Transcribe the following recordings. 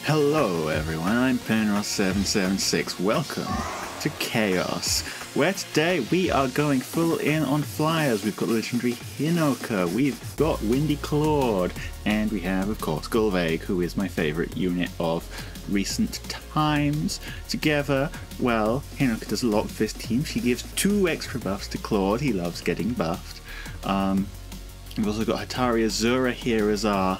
Hello everyone, I'm Penros776. Welcome to Chaos, where today we are going full in on flyers. We've got legendary Hinoka, we've got Windy Claude, and we have, of course, Gullveig, who is my favourite unit of recent times. Together, well, Hinoka does a lot with this team. She gives 2 extra buffs to Claude. He loves getting buffed. We've also got Hatari Azura here as our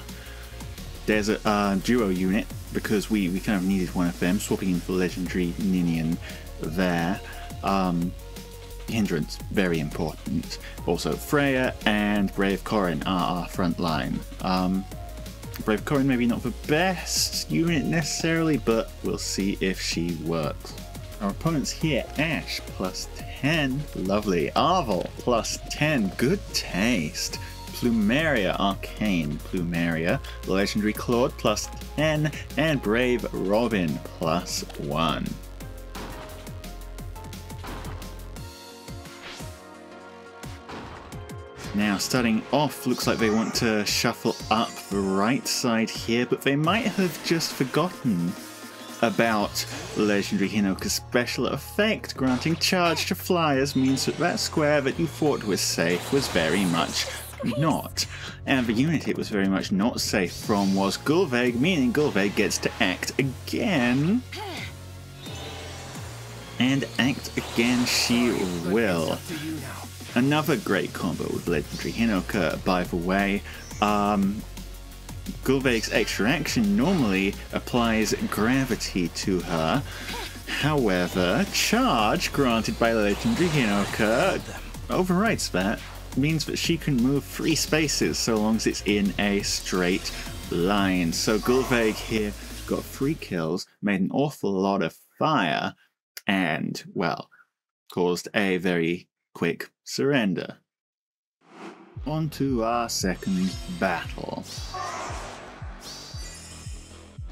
desert duo unit, because we kind of needed one of them, swapping in for legendary Ninian there. Hindrance, very important. Also, Freya and Brave Corrin are our front line. Brave Corrin maybe not the best unit necessarily, but we'll see if she works. Our opponents here, Ash plus 10, lovely. Arvel plus 10, good taste. Plumeria, Arcane Plumeria, legendary Claude plus 10, and Brave Robin plus 1. Now, starting off, looks like they want to shuffle up the right side here, but they might have just forgotten about legendary Hinoka's special effect. Granting charge to flyers means that that square that you thought was safe was very much not. And the unit it was very much not safe from was Gullveig, meaning Gullveig gets to act again. And act again she will. Another great combo with legendary Hinoka, by the way. Gullveig's extra action normally applies gravity to her. However, charge granted by legendary Hinoka overrides that. Means that she can move 3 spaces so long as it's in a straight line. So Gullveig here got 3 kills, made an awful lot of fire, and, well, caused a very quick surrender. On to our second battle.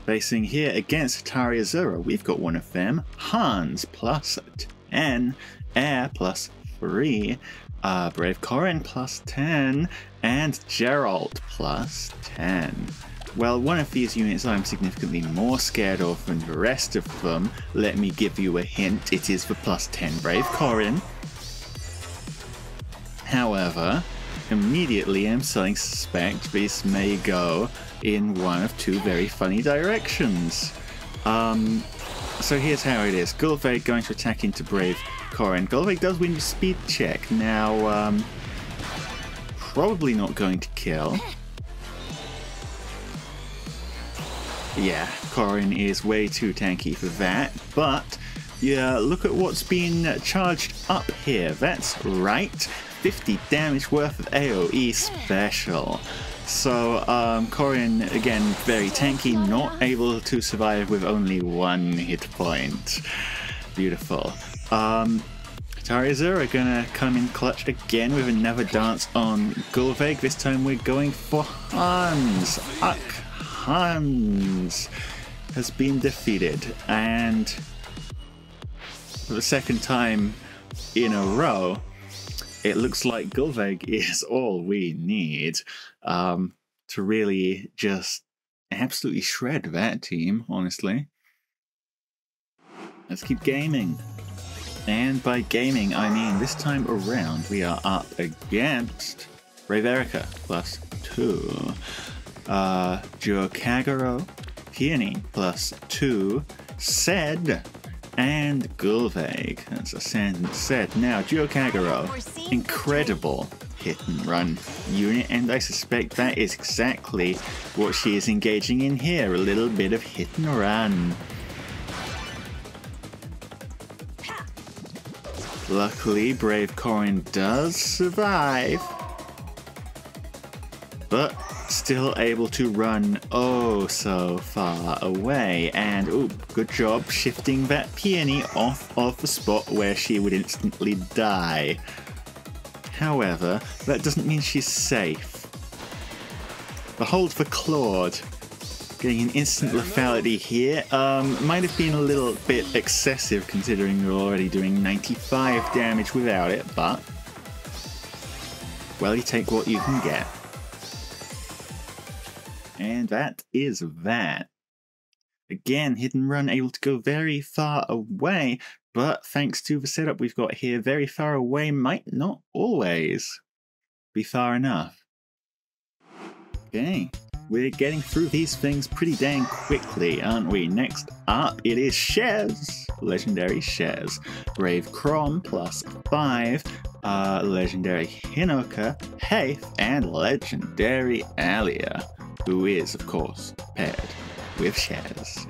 Facing here against Hatari Azura, we've got one of them, Hans plus 10, Air plus 3, Brave Corrin plus 10, and Geralt plus 10. Well, one of these units I'm significantly more scared of than the rest of them. Let me give you a hint, it is the plus 10 Brave Corrin. However, immediately I'm starting to suspect this may go in one of 2 very funny directions. So here's how it is. Gullveig going to attack into Brave Corrin. Gullveig does win the speed check. Now, probably not going to kill. Yeah, Corrin is way too tanky for that, but yeah, look at what's been charged up here. That's right, 50 damage worth of AoE special. So, Corrin, again, very tanky, not able to survive with only 1 hit point. Beautiful. Hatari Azura gonna come in clutch again with another dance on Gullveig. This time we're going for Hans. Hans has been defeated, and for the second time in a row, it looks like Gullveig is all we need to really just absolutely shred that team, honestly. Let's keep gaming. And by gaming, I mean this time around we are up against Brave Erica plus 2, Duo Kagero, Peony plus 2, Sed, and Gullveig. That's a sentence said. Now, Duo Kagero, incredible hit and run unit, and I suspect that is exactly what she is engaging in here, a little bit of hit and run. Luckily, Brave Corrin does survive, but still able to run oh so far away, and oh, good job shifting that peony off of the spot where she would instantly die. However, that doesn't mean she's safe. The hold for Claude, getting an instant lethality here, might have been a little bit excessive considering you're already doing 95 damage without it, but well, you take what you can get. And that is that. Again, hidden run able to go very far away, but thanks to the setup we've got here, very far away might not always be far enough. Okay, we're getting through these things pretty dang quickly, aren't we? Next up, it is Shares. Legendary Shares. Brave Crom +5. Legendary Hinoka, Haith, and Legendary Alia, who is, of course, paired with Shares.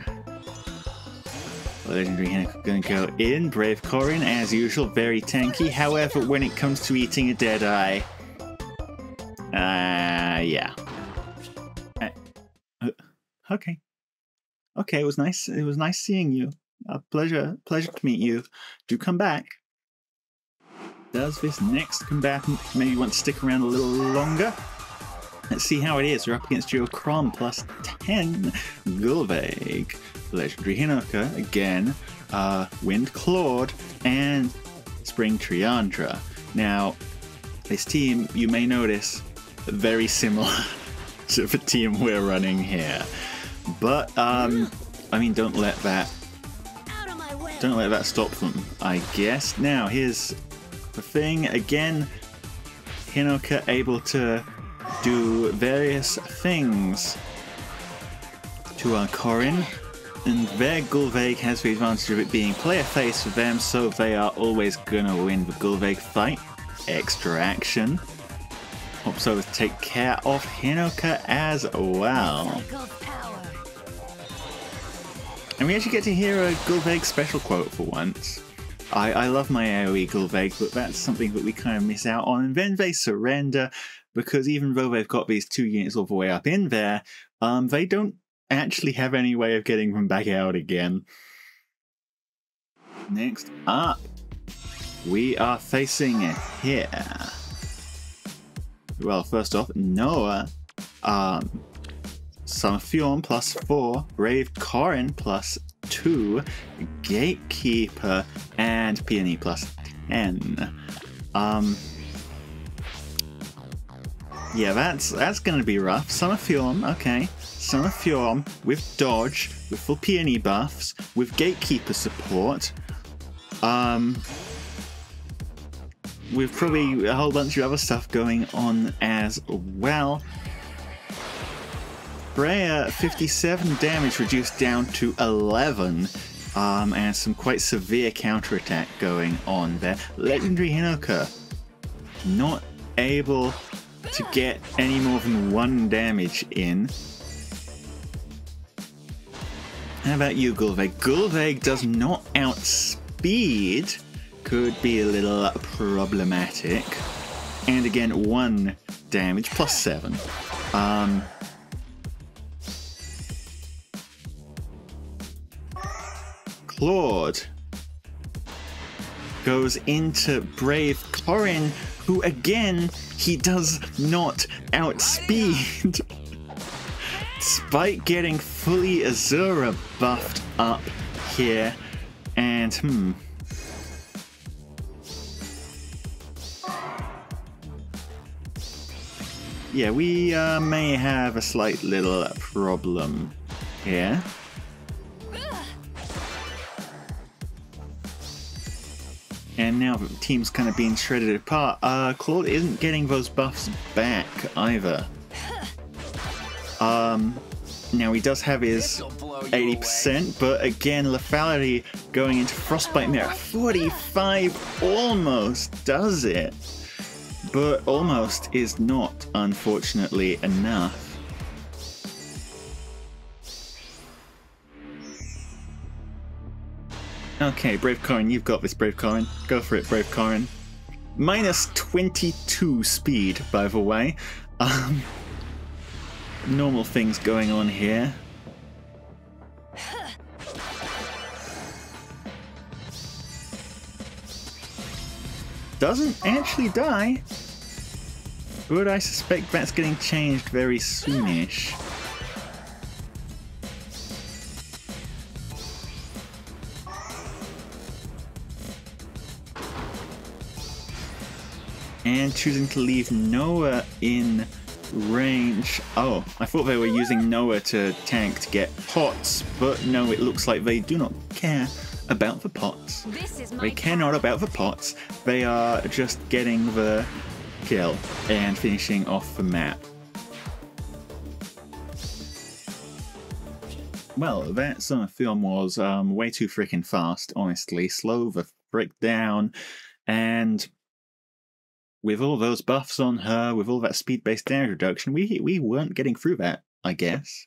Legendary Hinoka gonna go in. Brave Corrin, as usual, very tanky. However, when it comes to eating a dead eye, yeah. Okay. Okay, it was nice. It was nice seeing you. A pleasure to meet you. Do come back. Does this next combatant maybe want to stick around a little longer? Let's see how it is. We're up against Duo Crom +10. Gullveig, Legendary Hinoka again, Wind Claude, and Spring Triandra. Now, this team, you may notice, very similar to the team we're running here. But, I mean, don't let that stop them, I guess. Now, here's the thing. Again, Hinoka able to do various things to our Corrin, and their Gullveig has the advantage of it being player face for them, so they are always gonna win the Gullveig fight. Extra action. Hops over to take care of Hinoka as well. And we actually get to hear a Gullveig special quote for once. I love my AoE Gullveig, but that's something that we kind of miss out on. And then they surrender, because even though they've got these 2 units all the way up in there, they don't actually have any way of getting them back out again. Next up, we are facing here. Well, first off, Noah, Fjorm +4, Brave Corrin +2, Gatekeeper, and Peony +10. Yeah, that's gonna be rough. Fjorm, okay. Fjorm with dodge, with full Peony buffs, with Gatekeeper support. With probably a whole bunch of other stuff going on as well. Freya, 57 damage reduced down to 11, and some quite severe counterattack going on there. Legendary Hinoka, not able to get any more than 1 damage in. How about you, Gullveig? Gullveig does not outspeed, could be a little problematic. And again, 1 damage, +7. Claude goes into Brave Corrin, who again, he does not outspeed. Despite getting fully Azura buffed up here, and yeah, we may have a slight little problem here. And now the team's kind of being shredded apart. Claude isn't getting those buffs back either. Now he does have his 80%, but again, lethality going into Frostbite Mirror. 45 almost does it. But almost is not, unfortunately, enough. Okay, Brave Corrin, you've got this, Brave Corrin. Go for it, Brave Corrin. Minus 22 speed, by the way. Normal things going on here. Doesn't actually die, but I suspect that's getting changed very soonish. And choosing to leave Noah in range. Oh, I thought they were using Noah to tank to get pots, but no, it looks like they do not care about the pots. They care not about the pots. They are just getting the kill and finishing off the map. Well, that son of Fjorm was way too freaking fast, honestly. Slow the frick down. And with all those buffs on her, with all that speed-based damage reduction, we weren't getting through that, I guess.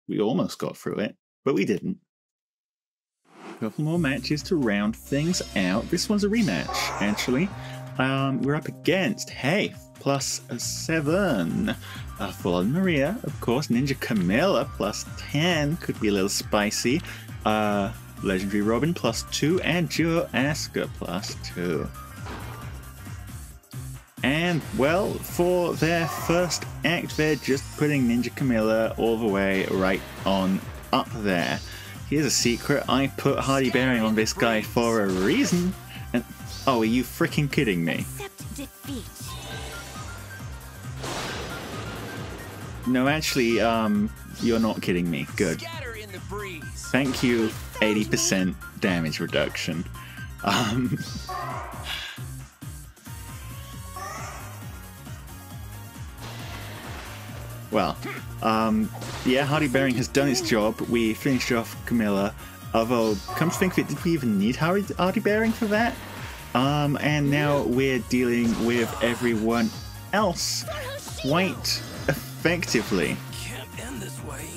We almost got through it, but we didn't. A couple more matches to round things out. This one's a rematch, actually. We're up against, hey, +7. Fallen Maria, of course. Ninja Camilla, +10. Could be a little spicy. Legendary Robin, +2. And Duo Askr, +2. And, well, for their first act, they're just putting Ninja Camilla all the way right on up there. Here's a secret, I put Hardy Bearing on this guy for a reason. And, oh, are you freaking kidding me? No, actually, you're not kidding me. Good. Thank you, 80% damage reduction. Well, yeah, Hardy Bearing has done its job. We finished off Camilla, although, come to think of it, did we even need Hardy Bearing for that? And now we're dealing with everyone else quite effectively. Can't end this way.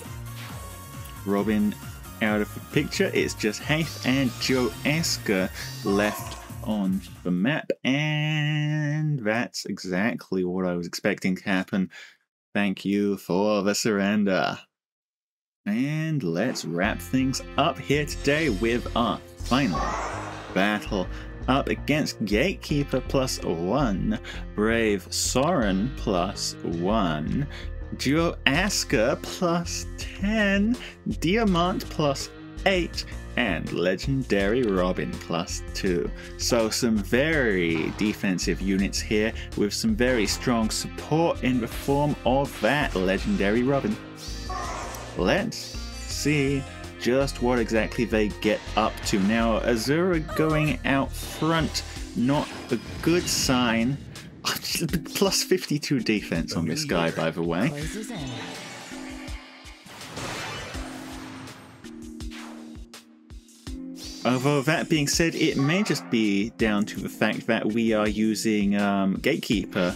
Robin out of the picture, it's just Haith and Joe Askr left on the map, and that's exactly what I was expecting to happen. Thank you for the surrender. And let's wrap things up here today with our final battle. Up against Gatekeeper +1, Brave Soren +1, Duo Askr +10, Diamant +8, and Legendary Robin +2. So some very defensive units here with some very strong support in the form of that Legendary Robin. Let's see just what exactly they get up to. Now, Azura going out front, not a good sign. +52 defense on this guy, by the way. Although that being said, it may just be down to the fact that we are using Gatekeeper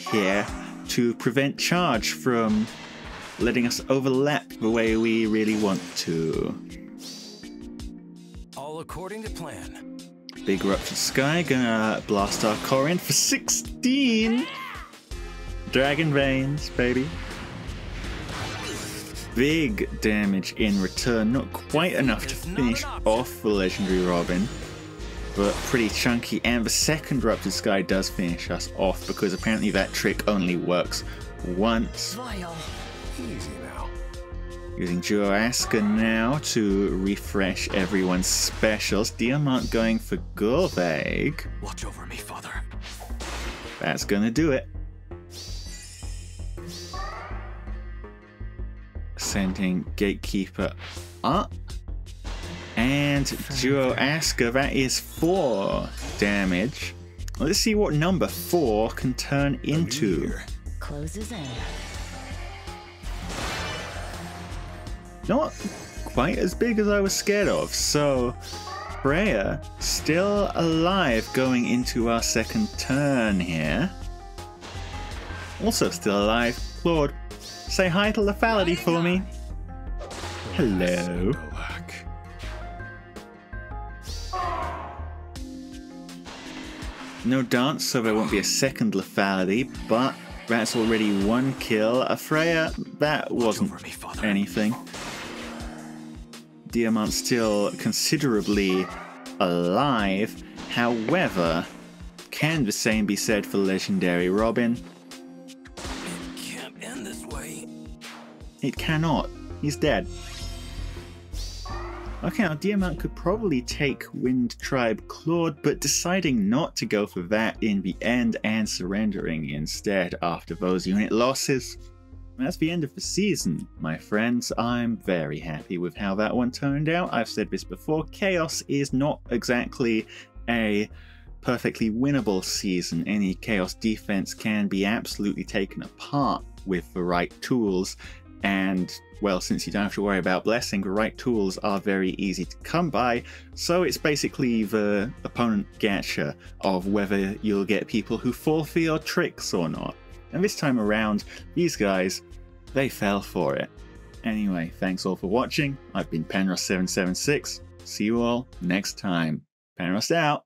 here to prevent charge from letting us overlap the way we really want to. All according to plan. Big Ruptured Sky, gonna blast our Corrin for 16! Dragon Veins, baby. Big damage in return, not quite enough to finish off the Legendary Robin, but pretty chunky, and the second Ruptured Sky does finish us off because apparently that trick only works once. Easy now. Using Duo Askr now to refresh everyone's specials. Diamant going for Gullveig. Watch over me, father. That's gonna do it. Sending Gatekeeper up. And Duo Askr, that is 4 damage. Let's see what number 4 can turn into. Closes in. Not quite as big as I was scared of, so Freya still alive going into our second turn here. Also still alive, Claude, say hi to Lethality for me. Hello. No dance, so there won't be a second Lethality, but that's already 1 kill. Freya, that wasn't anything. Diamant still considerably alive. However, can the same be said for Legendary Robin? It can't end this way. It cannot. He's dead. Okay, now Diamant could probably take Wind Tribe Claude, but deciding not to go for that in the end and surrendering instead after those unit losses. That's the end of the season, my friends. I'm very happy with how that one turned out. I've said this before, Chaos is not exactly a perfectly winnable season. Any Chaos defense can be absolutely taken apart with the right tools, and well, since you don't have to worry about blessing, the right tools are very easy to come by, so it's basically the opponent gacha of whether you'll get people who fall for your tricks or not. And this time around, these guys, they fell for it. Anyway, thanks all for watching. I've been Penros776. See you all next time. Penros out.